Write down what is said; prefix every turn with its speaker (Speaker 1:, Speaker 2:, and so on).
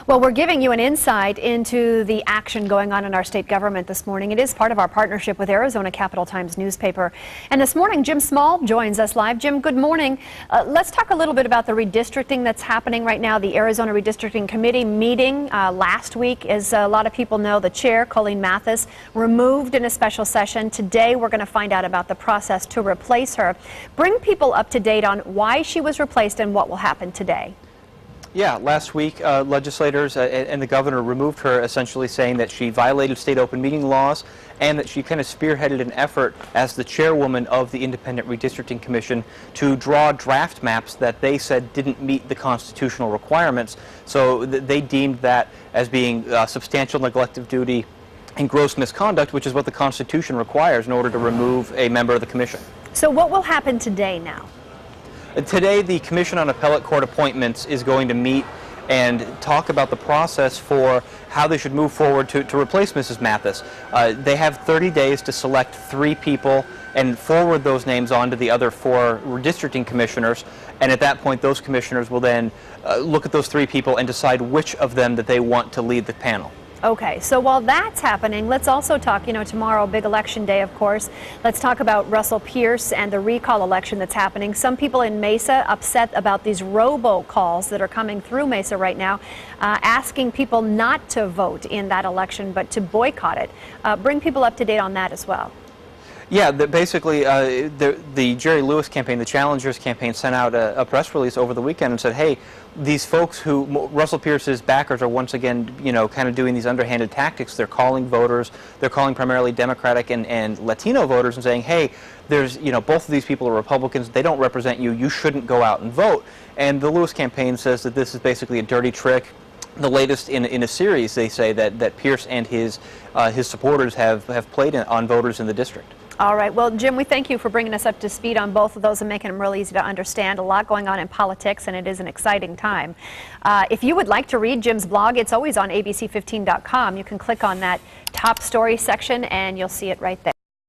Speaker 1: Well, we're giving you an insight into the action going on in our state government this morning. It is part of our partnership with Arizona Capital Times newspaper. And this morning, Jim Small joins us live. Jim, good morning. Let's talk a little bit about the redistricting that's happening right now. The Arizona Redistricting Committee meeting last week, as a lot of people know, the chair, Colleen Mathis, removed in a special session. Today, we're going to find out about the process to replace her. Bring people up to date on why she was replaced and what will happen today.
Speaker 2: Yeah, last week legislators and the governor removed her, essentially saying that she violated state open meeting laws and that she kind of spearheaded an effort as the chairwoman of the Independent Redistricting Commission to draw draft maps that they said didn't meet the constitutional requirements. So they deemed that as being substantial neglect of duty and gross misconduct, which is what the Constitution requires in order to remove a member of the commission.
Speaker 1: So what will happen today now?
Speaker 2: Today, the Commission on Appellate Court Appointments is going to meet and talk about the process for how they should move forward to replace Mrs. Mathis. They have 30 days to select 3 people and forward those names on to the other 4 redistricting commissioners, and at that point those commissioners will then look at those 3 people and decide which of them that they want to lead the panel.
Speaker 1: Okay, so while that's happening, let's also talk, tomorrow, big election day, of course. Let's talk about Russell Pierce and the recall election that's happening. Some people in Mesa upset about these robocalls that are coming through Mesa right now, asking people not to vote in that election, but to boycott it. Bring people up to date on that as well.
Speaker 2: Yeah, basically the Jerry Lewis campaign, the Challengers campaign, sent out a press release over the weekend and said, hey, these folks who Russell Pierce's backers are once again, kind of doing these underhanded tactics. They're calling voters, they're calling primarily Democratic and Latino voters and saying, hey, there's, both of these people are Republicans, they don't represent you, you shouldn't go out and vote. And the Lewis campaign says that this is basically a dirty trick. The latest in a series, they say that Pierce and his supporters have played on voters in the district.
Speaker 1: All right. Well, Jim, we thank you for bringing us up to speed on both of those and making them really easy to understand. A lot going on in politics, and it is an exciting time. If you would like to read Jim's blog, it's always on abc15.com. You can click on that top story section, and you'll see it right there.